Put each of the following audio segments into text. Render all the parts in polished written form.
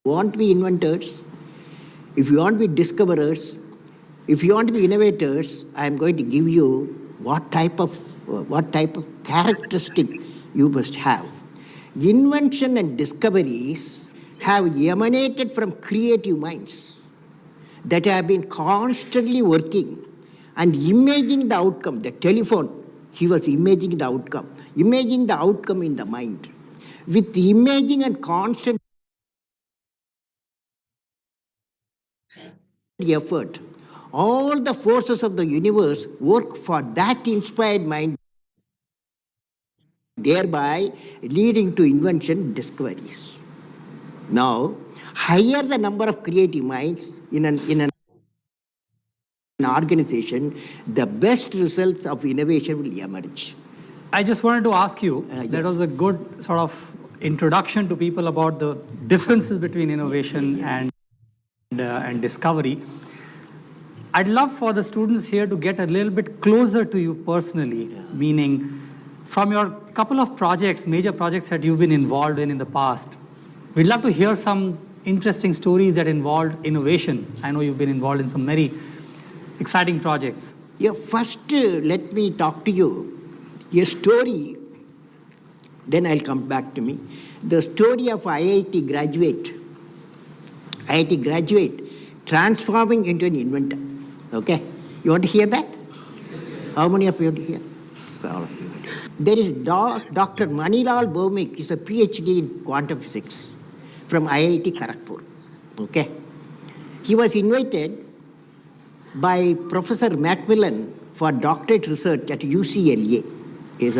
Want to be inventors, if you want to be discoverers, if you want to be innovators, I am going to give you what type of characteristic you must have. Invention and discoveries have emanated from creative minds that have been constantly working and imagining the outcome. The telephone, he was imagining the outcome in the mind. With imaging and constant effort, all the forces of the universe work for that inspired mind, thereby leading to invention discoveries. Now, higher the number of creative minds in an organization, the best results of innovation will emerge. I just wanted to ask you, Yes. that was a good sort of introduction to people about the differences between innovation and discovery. I'd love for the students here to get a little bit closer to you personally, meaning from your couple of projects, major projects that you've been involved in the past. We'd love to hear some interesting stories that involved innovation. I know you've been involved in some very exciting projects. Yeah, first, let me talk to you a story, then I'll come back to me. The story of IIT graduate transforming into an inventor. Okay? You want to hear that? How many of you want to hear? All of you. There is Dr. Manilal Bhaumik, is a PhD in quantum physics from IIT Kharagpur. Okay? He was invited by Professor Macmillan for doctorate research at UCLA. It's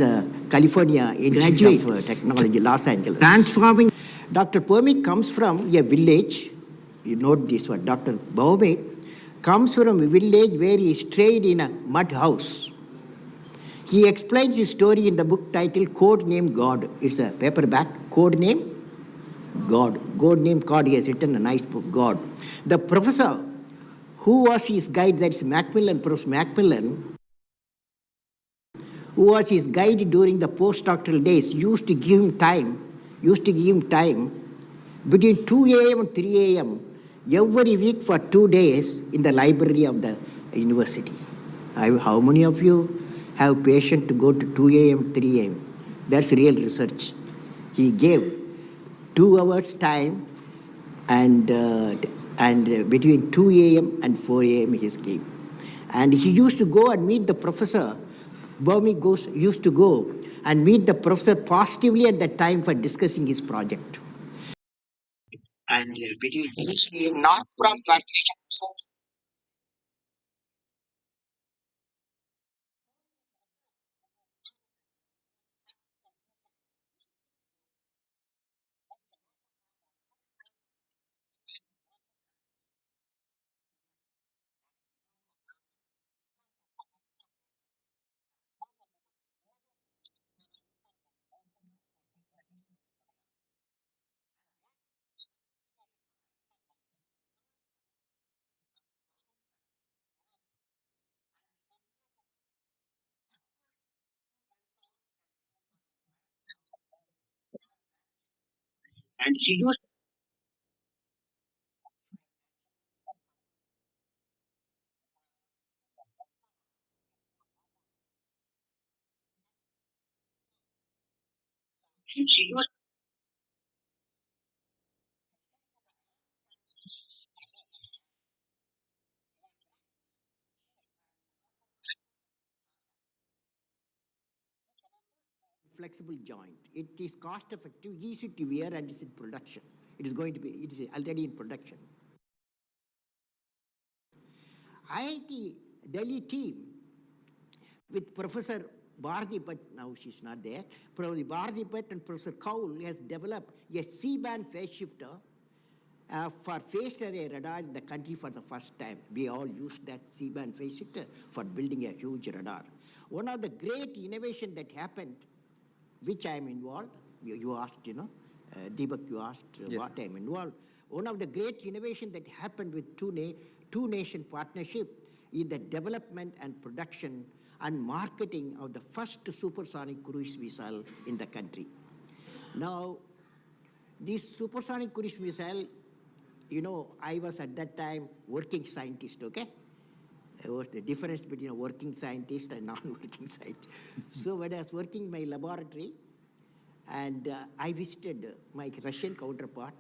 a California Institute of Technology, Los Angeles. Transforming. Dr. Bhaumik comes from a village. You note this one. Dr. Bhaumik comes from a village where he stayed in a mud house. He explains his story in the book titled Code Name God. It's a paperback. Code Name God. Code Name God. He has written a nice book, God. The professor who was his guide, that's Macmillan, Professor Macmillan, who was his guide during the postdoctoral days, used to give him time between 2 a.m. and 3 a.m. every week for 2 days in the library of the university. How many of you have patience to go to 2 a.m., 3 a.m.? That's real research. He gave 2 hours time and between 2 a.m. and 4 a.m. he gave. And he used to go and meet the professor. Bhaumik used to go and meet the professor positively at that time for discussing his project. And between 2 a.m., not from that. And he used flexible joint. It is cost effective, easy to wear, and is in production. It is already in production. IIT Delhi team with Professor Bharati Bhatt, now she's not there, Professor Bharati Bhatt and Professor Kaul has developed a C-band phase shifter for phased array radar in the country for the first time. We all used that C-band phase shifter for building a huge radar. One of the great innovation that happened, which I am involved, you asked, Deepak, you asked Yes. what I am involved. One of the great innovation that happened with two-nation partnership in the development and production and marketing of the first supersonic cruise missile in the country. Now, this supersonic cruise missile, I was at that time working scientist, okay? Was the difference between a working scientist and non-working scientist. So when I was working in my laboratory, and I visited my Russian counterpart,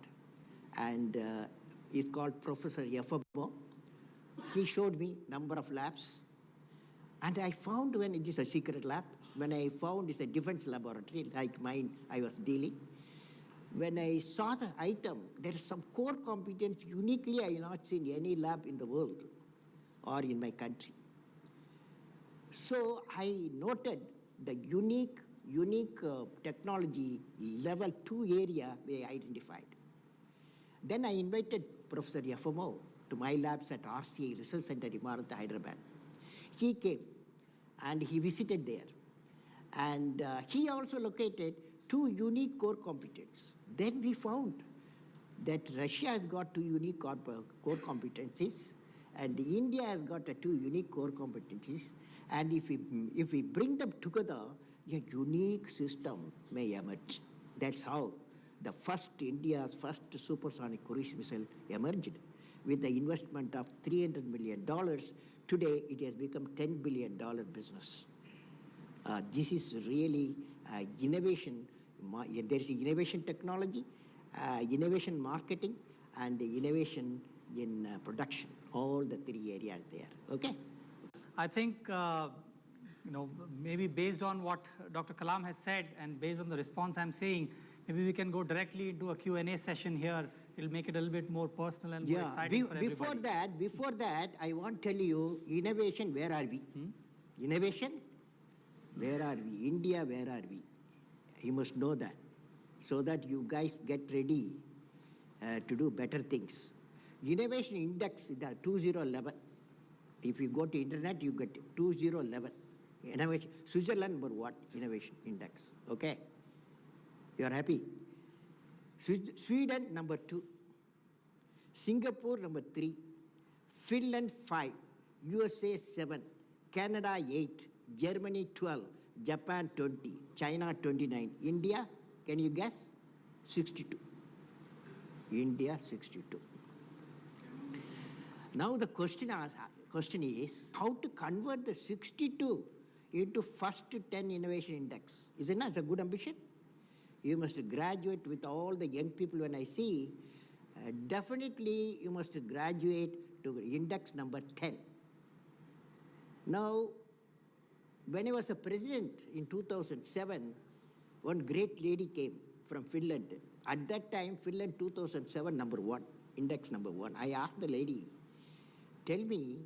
and he's called Professor Yefimov. He showed me number of labs, and I found when it is a secret lab, when I found it's a defense laboratory like mine I was dealing, when I saw the item, there is some core competence uniquely I have not seen any lab in the world or in my country. So I noted the unique technology level 2 area we identified. Then I invited Professor Yefimov to my labs at RCA Research Center in Imarat, Hyderabad. He came and he visited there. And he also located 2 unique core competencies. Then we found that Russia has got 2 unique core competencies, and India has got 2 unique core competencies. And if we bring them together, a unique system may emerge. That's how India's first supersonic cruise missile emerged. With the investment of $300 million, today it has become $10 billion business. This is really innovation. There is innovation technology, innovation marketing, and innovation in production. All the 3 areas there. Okay. I think, maybe based on what Dr. Kalam has said and based on the response I'm seeing, maybe we can go directly into a Q&A session here. It'll make it a little bit more personal and more exciting for everybody. Before that, I want to tell you, innovation, where are we? Innovation, where are we? India, where are we? You must know that, so that you guys get ready to do better things. Innovation index is 2011. If you go to internet, you get 2011. Innovation, Switzerland number 1 innovation index. Okay, you are happy. Sweden number 2, Singapore number 3, Finland 5, USA 7, Canada 8, Germany 12, Japan 20, China 29, India, can you guess? 62. India 62. Now the question is how to convert the 62 into first 10 innovation index. Isn't that a good ambition? You must graduate with all the young people when I see. Definitely you must graduate to index number 10. Now, when I was a president in 2007, one great lady came from Finland. At that time, Finland 2007 number 1, index number 1. I asked the lady, tell me,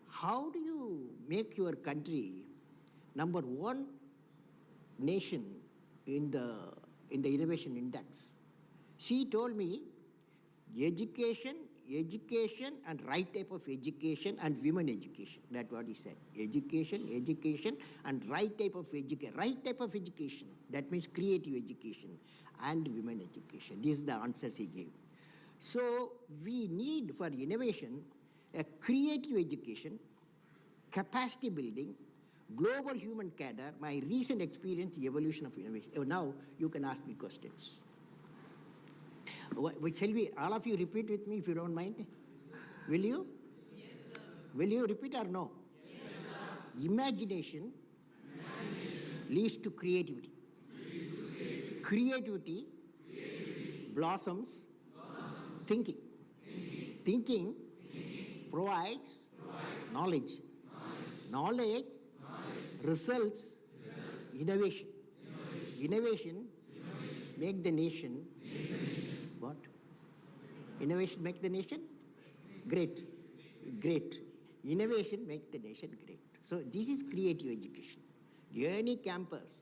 how do you make your country number 1 nation in the innovation index? She told me, education and right type of education and women education. That's what he said. Education and right type of education. Right type of education. That means creative education and women education. This is the answers he gave. So we need for innovation a creative education, capacity building, global human cadre, my recent experience, the evolution of innovation. Now you can ask me questions. Shall we, all of you repeat with me if you don't mind? Will you? Yes, sir. Will you repeat or no? Yes, sir. Imagination leads to creativity. Creativity blossoms thinking. Thinking provides knowledge. Knowledge results innovation. Innovation make the nation. What? Innovation make the nation great. Innovation make the nation great. So this is creative education. Any campus,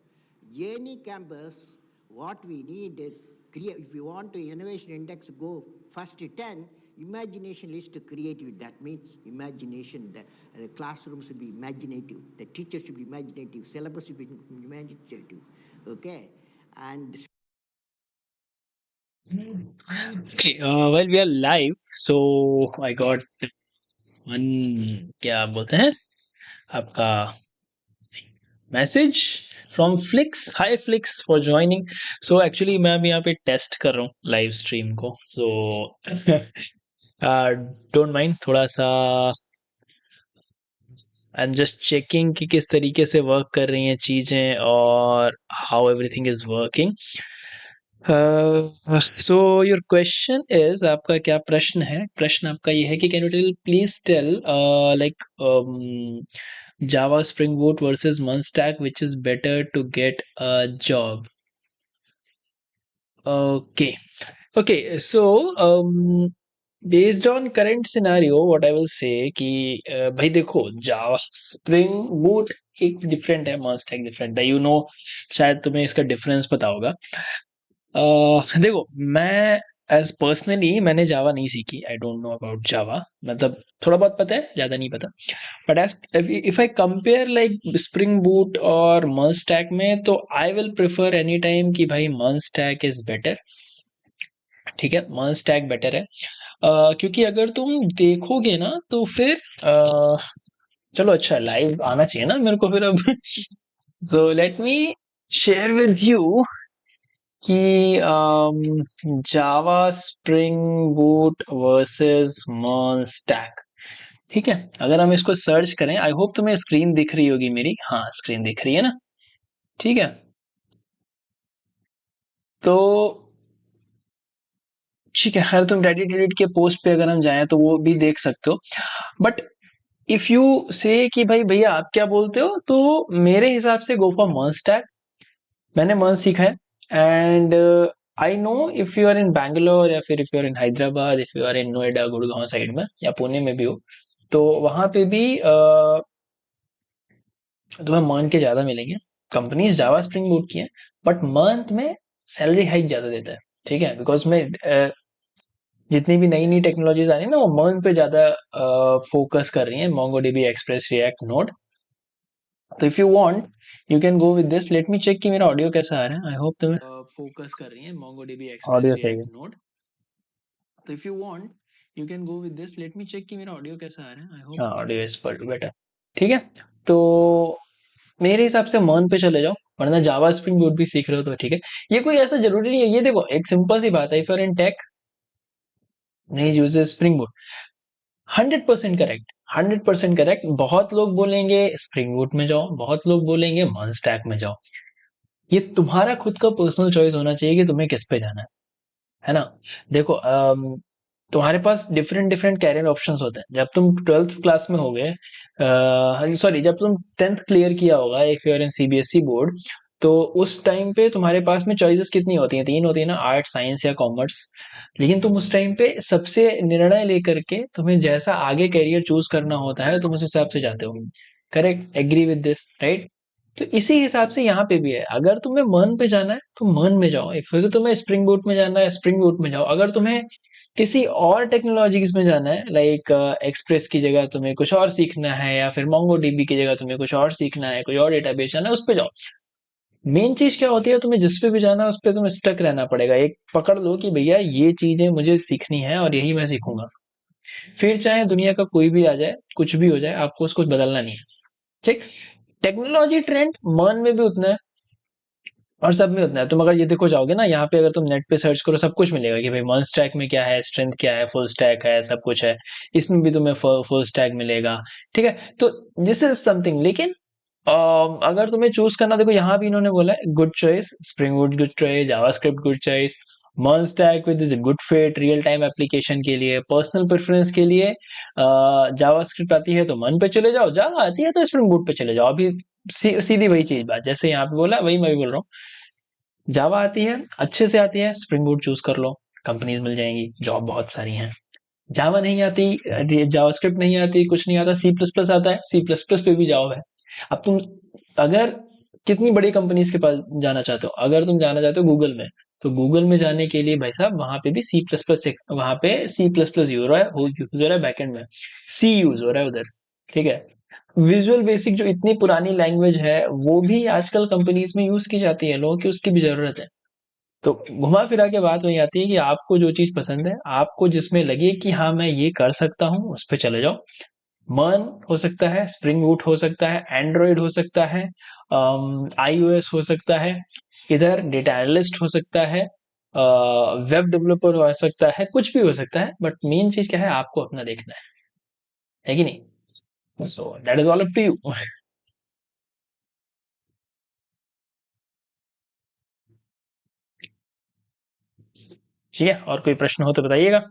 what we need is if you want to innovation index go first 10, imagination leads to creativity. That means imagination. The classrooms should be imaginative. The teachers should be imaginative. Syllabus should be imaginative. Okay, and Okay, while we are live, so I got one क्या बोलते हैं आपका message from flix. Hi flix for joining. So actually मैं अभी यहाँ पे test कर रहा हूँ लाइव स्ट्रीम को, सो डोंट माइंड थोड़ा सा. आई एम जस्ट चेकिंग कि किस तरीके से वर्क कर रही हैं चीज़ें और how everything is working. So your question is, आपका क्या प्रश्न है? प्रश्न आपका ये है कि can you tell please tell like Java Spring Boot versus मन stack which is better to get a job. Okay. Okay, so based on current scenario what I will say कि भाई देखो, जावा स्प्रिंग बूट एक different है, मन stack different है, you know. शायद तुम्हें इसका डिफरेंस पता होगा. देखो, मैं एज पर्सनली मैंने जावा नहीं सीखी. I don't know about Java, मतलब थोड़ा बहुत पता है, ज़्यादा नहीं पता. But as if I compare like spring boot और मर्ज स्टैक में, तो I will prefer any time कि भाई मर्ज स्टैक इज बेटर. ठीक है, मर्ज स्टैक बेटर है. क्योंकि अगर तुम देखोगे ना तो फिर चलो अच्छा लाइव आना चाहिए ना मेरे को फिर अब. So let me share with you कि Java Spring Boot versus MERN stack. ठीक है, अगर हम इसको सर्च करें, आई होप तुम्हें स्क्रीन दिख रही होगी मेरी. हाँ, स्क्रीन दिख रही है ना? ठीक है, तो ठीक है, अगर तुम रेडिट रेडिट के पोस्ट पे अगर हम जाएं तो वो भी देख सकते हो. बट इफ यू से कि भाई भैया आप क्या बोलते हो, तो मेरे हिसाब से गो फॉर मर्न स्टैक. मैंने मर्न सीखा है. And I know if you are in Bangalore या फिर if you are in Hyderabad, if you are in Noida Gurgaon side में या पुणे में भी हो, तो वहां पे भी तुम्हें मंथ के ज्यादा मिलेंगे. कंपनीज जावा स्प्रिंग बूट की है, बट मंथ में सैलरी हाइक ज्यादा देता है. ठीक है, बिकॉज में जितनी भी नई नई टेक्नोलॉजीज आ रही है ना, वो मंथ पे ज्यादा फोकस कर रही है. MongoDB, Express, React, Node. तो if you want you can go with this. Let me check कि मेरा ऑडियो कैसा आ रहा है. आई होप तुम्हें फोकस कर रही है मोंगोडीबी, एक्सप्रेस, ऑडियो सही रिएक्ट, है. नोड. तो if you want you can go with this. Let me check कि मेरा ऑडियो कैसा आ रहा है. आई होप हाँ, ऑडियो इज बेटर. ठीक है, तो मेरे हिसाब से मर्न पे चले जाओ, वरना जावा स्प्रिंग बूट भी सीख रहे हो तो ठीक है. ये कोई ऐसा जरूरी नहीं है. ये देखो, एक सिंपल सी बात है. If you are in tech, नहीं uses Spring Boot. 100% correct, 100% correct. बहुत लोग बोलेंगे स्प्रिंग बूट में जाओ, बहुत लोग बोलेंगे मर्न स्टैक में जाओ. ये तुम्हारा खुद का पर्सनल चॉइस होना चाहिए कि तुम्हें किस पे जाना है ना. देखो, तुम्हारे पास डिफरेंट डिफरेंट कैरियर ऑप्शंस होते हैं. जब तुम 12th क्लास में हो गए, सॉरी, जब तुम 10th क्लियर किया होगा, if you are in CBSE board, तो उस टाइम पे तुम्हारे पास में चॉइसेस कितनी होती हैं? 3 होती है ना, आर्ट, साइंस या कॉमर्स. लेकिन तुम उस टाइम पे सबसे निर्णय लेकर के तुम्हें जैसा आगे करियर चूज करना होता है, तुम उस हिसाब से जाते हो. Correct, agree with this, right? तो इसी हिसाब से यहाँ पे भी है. अगर तुम्हें मर्न पे जाना है तो मर्न में जाओ. फिर तुम्हें स्प्रिंग बूट में जाना है, स्प्रिंग बूट में जाओ. अगर तुम्हें किसी और टेक्नोलॉजीज में जाना है, लाइक एक्सप्रेस की जगह तुम्हें कुछ और सीखना है, या फिर मोंगो डीबी की जगह तुम्हें कुछ और सीखना है, कोई और डेटाबेस जाना है, उस पे जाओ. मेन चीज क्या होती है, तुम्हें जिस पे भी जाना है उस पे तुम्हें स्टक रहना पड़ेगा. एक पकड़ लो कि भैया ये चीजें मुझे सीखनी है और यही मैं सीखूंगा. फिर चाहे दुनिया का कोई भी आ जाए, कुछ भी हो जाए, आपको उसको बदलना नहीं है. ठीक. टेक्नोलॉजी ट्रेंड मर्न में भी उतना है और सब में उतना है. तुम अगर ये देखो जाओगे ना, यहाँ पे अगर तुम नेट पे सर्च करो, सब कुछ मिलेगा कि भाई मर्न स्टैक में क्या है, स्ट्रेंथ क्या है, फुल स्टैक है, सब कुछ है. इसमें भी तुम्हें फुल स्टैक मिलेगा. ठीक है, तो दिस इज समथिंग. लेकिन अगर तुम्हें चूज करना, देखो यहाँ भी इन्होंने बोला है good choice, spring boot good choice, JavaScript good choice, MERN stack with is good fit real time application के लिए, पर्सनल प्रेफरेंस के लिए. जावास्क्रिप्ट आती है तो मर्न पे चले जाओ, जावा आती है तो स्प्रिंग बूट पे चले जाओ. अभी सीधी वही चीज बात, जैसे यहाँ पे बोला वही मैं भी बोल रहा हूँ. जावा आती है, अच्छे से आती है, स्प्रिंग बूट चूज कर लो, कंपनीज मिल जाएंगी, जॉब बहुत सारी हैं. जावा नहीं आती, जावास्क्रिप्ट नहीं आती, कुछ नहीं आता, सी प्लस प्लस आता है, सी प्लस प्लस पे भी जॉब है. अब तुम अगर कितनी बड़ी कंपनीज के पास जाना चाहते हो, अगर तुम जाना चाहते हो गूगल में, तो गूगल में जाने के लिए भाई साहब वहां पे भी सी प्लस प्लस, वहां पे सी प्लस प्लस यूज हो रहा है बैकएंड में, सी यूज हो रहा है उधर. ठीक है, विजुअल बेसिक जो इतनी पुरानी लैंग्वेज है, वो भी आजकल कंपनीज में यूज की जाती है, लोगों की उसकी भी जरूरत है. तो घुमा फिरा के बात वही आती है कि आपको जो चीज पसंद है, आपको जिसमें लगे कि हाँ मैं ये कर सकता हूँ, उस पे चले जाओ। मर्न हो सकता है, स्प्रिंग बूट हो सकता है, एंड्रॉइड हो सकता है, iOS हो सकता है, इधर डेटा एनालिस्ट हो सकता है, वेब डेवलपर हो सकता है, कुछ भी हो सकता है, बट मेन चीज क्या है, आपको अपना देखना है कि नहीं? So that is all up to you. ठीक है, और कोई प्रश्न हो तो बताइएगा।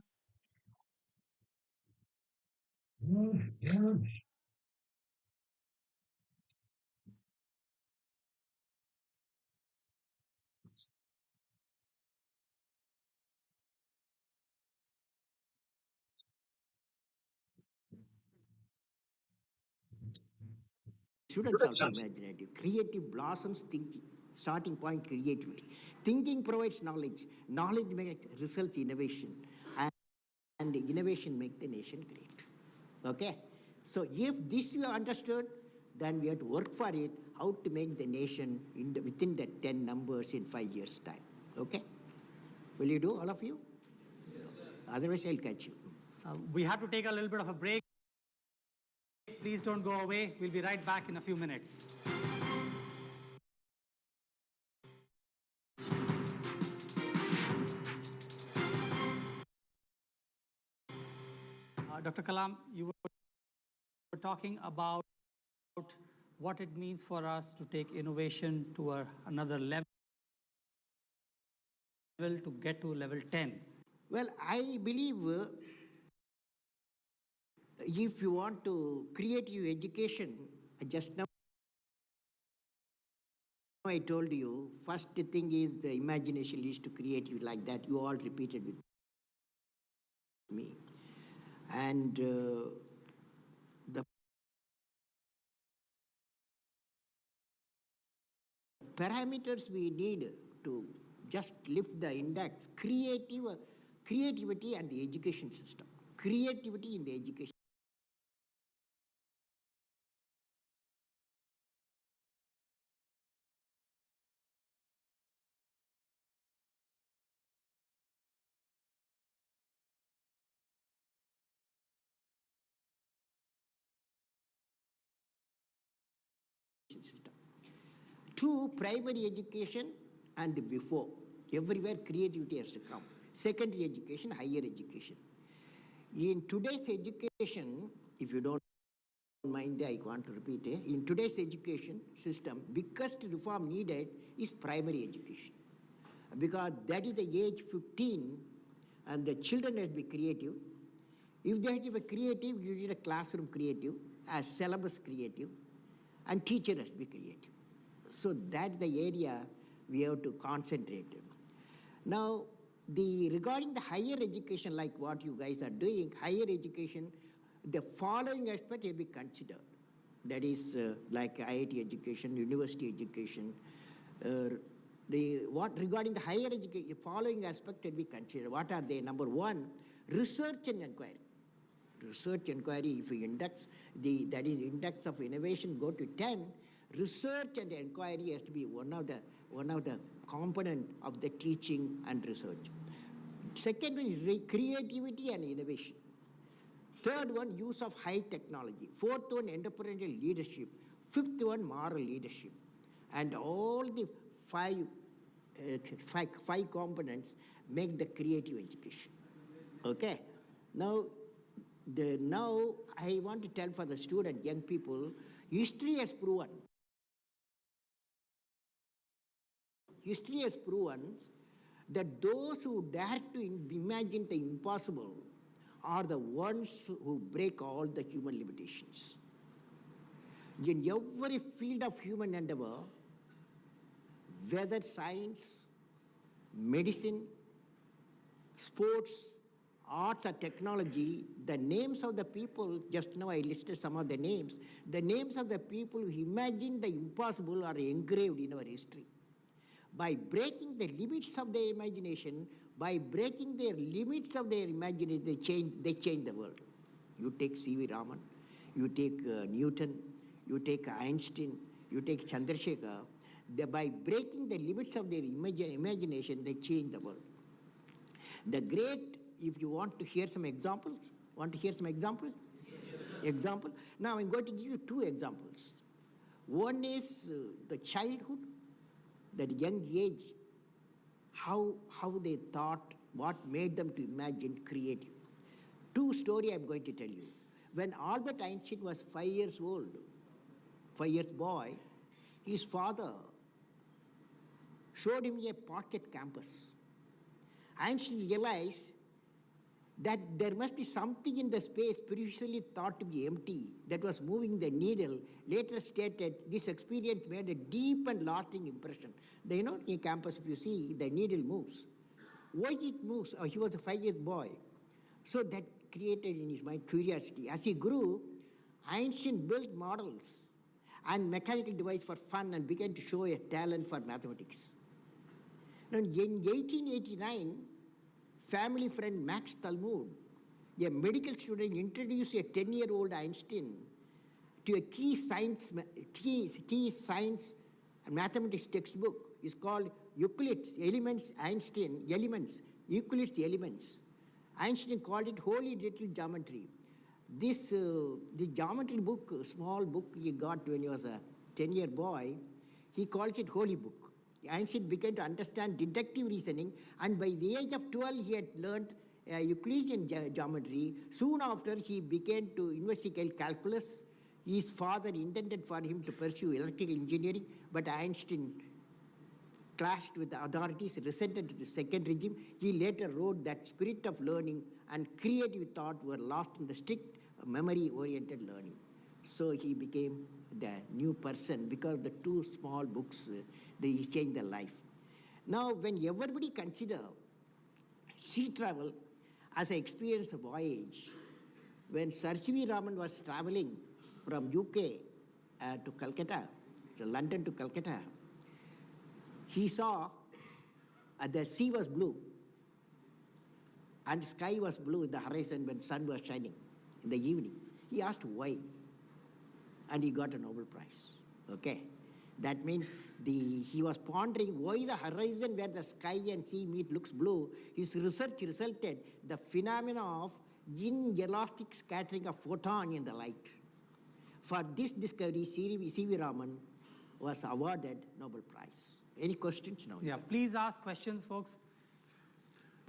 Students also imaginative. Creative blossoms thinking. Starting point creativity. Thinking provides knowledge. Knowledge makes results innovation. And innovation makes the nation great. Okay? So if this you have understood, then we have to work for it, how to make the nation within the 10 numbers in 5 years' time. Okay? Will you do, all of you? Yes, sir. Otherwise, I'll catch you. We have to take a little bit of a break. Please don't go away. We'll be right back in a few minutes. Dr. Kalam, you were talking about what it means for us to take innovation to another level, to get to level 10. Well, I believe if you want to create your education, just now I told you, first thing is the imagination leads to creative, like that. You all repeated with me. And the parameters we need to just lift the index, creativity and the education system. Creativity in the education system. Two, primary education and before. Everywhere creativity has to come. Secondary education, higher education. In today's education, if you don't mind, I want to repeat it. In today's education system, biggest reform needed is primary education. Because that is the age 15 and the children has to be creative. If they have to be creative, you need a classroom creative, a syllabus creative, and teacher has to be creative. So that's the area we have to concentrate on. Now, regarding the higher education, like what you guys are doing, higher education, the following aspect will be considered. That is like IIT education, university education. Regarding the higher education, following aspect will be considered. What are they? Number one, research and inquiry. Research inquiry, if you index, that is index of innovation go to 10, research and inquiry has to be one of the component of the teaching and research. Second one is creativity and innovation. Third one, use of high technology. Fourth one, entrepreneurial leadership. Fifth one, moral leadership. And all the five components make the creative education. Okay? Now I want to tell for the student, young people, history has proven that those who dare to imagine the impossible are the ones who break all the human limitations. In every field of human endeavor, whether science, medicine, sports, arts or technology, the names of the people, just now I listed some of the names of the people who imagined the impossible are engraved in our history. By breaking the limits of their imagination, they change the world. You take C.V. Raman, you take Newton, you take Einstein, you take Chandrasekhar. By breaking the limits of their imagination, they change the world. The great, if you want to hear some examples, Example. Now I'm going to give you two examples. One is the childhood, that young age, how they thought, what made them to imagine, creative. Two story I'm going to tell you. When Albert Einstein was 5 years old, 5 years boy, his father showed him a pocket compass. Einstein realized that there must be something in the space previously thought to be empty that was moving the needle. Later stated, this experience made a deep and lasting impression. In a campus, if you see, the needle moves. Why it moves? He was a 5-year boy. So that created in his mind curiosity. As he grew, Einstein built models and mechanical devices for fun and began to show a talent for mathematics. Now, in 1889, family friend Max Talmud, a medical student, introduced a 10-year-old Einstein to a key science mathematics textbook. It's called Euclid's Elements, Euclid's Elements. Einstein called it Holy Little Geometry. This geometry book, small book he got when he was a 10-year boy, he calls it Holy Book. Einstein began to understand deductive reasoning, and by the age of 12 he had learned Euclidean geometry. Soon after, he began to investigate calculus. His father intended for him to pursue electrical engineering, but Einstein clashed with the authorities, resented the second regime. He later wrote that spirit of learning and creative thought were lost in the strict memory-oriented learning. So he became the new person because the two small books, they changed their life. Now, when everybody consider sea travel as an experience of voyage, when Sir C.V. Raman was traveling from UK to Calcutta, to London to Calcutta, he saw the sea was blue and sky was blue in the horizon when sun was shining in the evening. He asked why, and he got a Nobel Prize. Okay, that means he was pondering why the horizon where the sky and sea meet looks blue. His research resulted the phenomena of inelastic scattering of photon in the light. For this discovery, C.V. Raman was awarded Nobel Prize. Any questions now? Yeah, please ask questions, folks.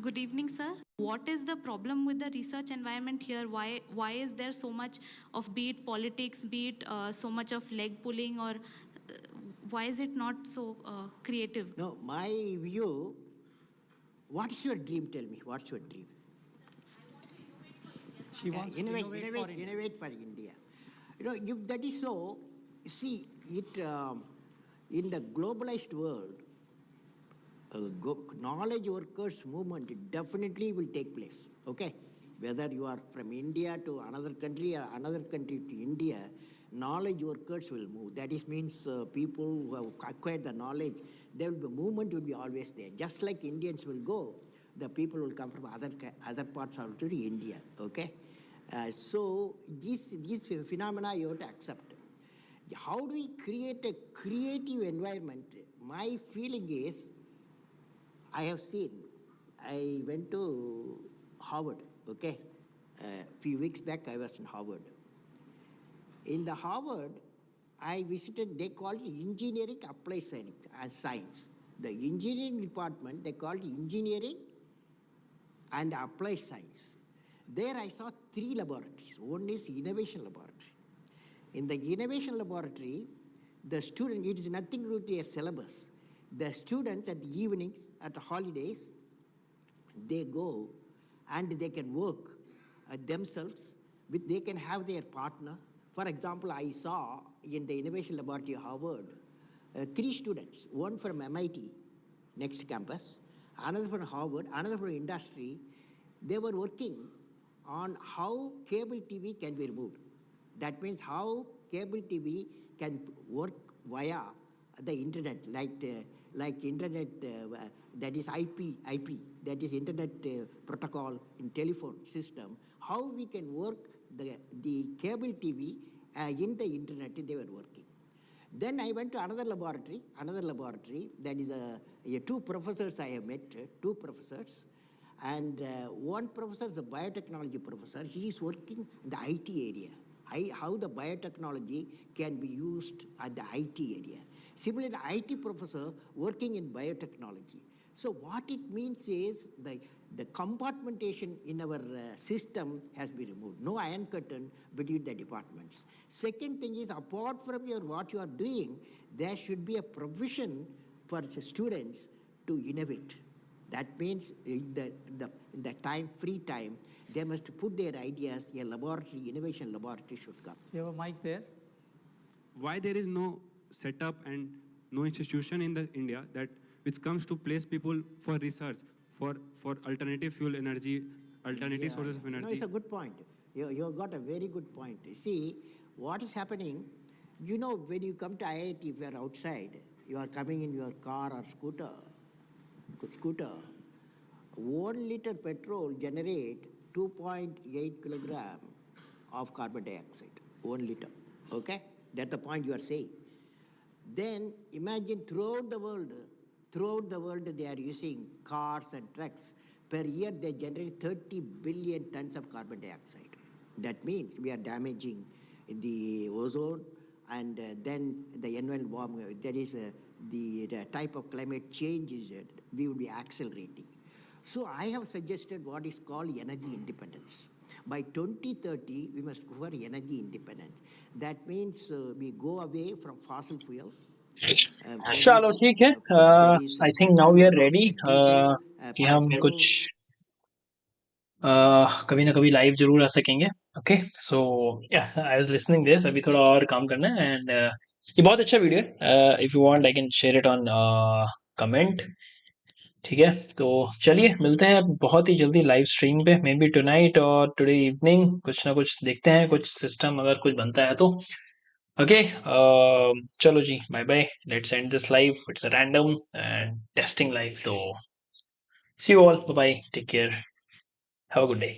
Good evening, sir. What is the problem with the research environment here? Why is there so much of, be it politics, be it so much of leg pulling, or why is it not so creative? No, my view, what's your dream? Tell me, what's your dream? She wants to innovate for India. If that is so, see, it in the globalized world, knowledge workers movement definitely will take place. Okay, whether you are from India to another country or another country to India, knowledge workers will move. That is means people who have acquired the knowledge, movement will be always there. Just like Indians will go, the people will come from other parts of India. Okay, so these phenomena you have to accept. How do we create a creative environment? My feeling is, I went to Harvard, okay? A few weeks back, I was in Harvard. In the Harvard, I visited, they called it engineering applied science. The engineering department, they called it engineering and applied science. There I saw 3 laboratories. One is innovation laboratory. In the innovation laboratory, the student, it is nothing to do with their syllabus. The students at the evenings, at the holidays, they go and they can work themselves. They can have their partner. For example, I saw in the innovation laboratory at Harvard, 3 students, one from MIT, next campus, another from Harvard, another from industry. They were working on how cable TV can be removed. That means how cable TV can work via the internet, like internet, that is IP, that is internet protocol in telephone system. How we can work the cable TV in the internet, they were working. Then I went to another laboratory. That is two professors I have met, two professors. And one professor is a biotechnology professor. He is working in the IT area. How the biotechnology can be used at the IT area. Similarly, the IT professor working in biotechnology. So what it means is the compartmentation in our system has been removed. No iron curtain between the departments. Second thing is, apart from what you are doing, there should be a provision for the students to innovate. That means in the time, free time, they must put their ideas. A laboratory, innovation laboratory should come. You have a mic there? Why there is no setup and no institution in the India that which comes to place people for research for alternative fuel energy, alternative sources of energy? No, it's a good point. You got a very good point. See, what is happening, when you come to IIT, if you are outside, you are coming in your car or scooter, 1 liter petrol generate 2.8 kilogram of carbon dioxide, 1 liter, okay? That's the point you are saying. Then imagine throughout the world, they are using cars and trucks. Per year, they generate 30 billion tons of carbon dioxide. That means we are damaging the ozone, and then the environment warming. That is the type of climate change we will be accelerating. So I have suggested what is called energy independence. By 2030, we must go for energy independence. That means we go away from fossil fuel. चलो ठीक है I think now we are ready कि हम कुछ कभी ना कभी live जरूर आ सकेंगे okay so I was listening this अभी थोड़ा और काम करना है एंड ये बहुत अच्छा वीडियो है if you want I can share it on comment ठीक है तो चलिए मिलते हैं बहुत ही जल्दी लाइव स्ट्रीम पे मे बी टुनाइट और टुडे इवनिंग कुछ ना कुछ देखते हैं कुछ सिस्टम अगर कुछ बनता है तो ओके चलो जी bye bye let's end this live it's a random and testing live तो see you all bye bye take care have a good day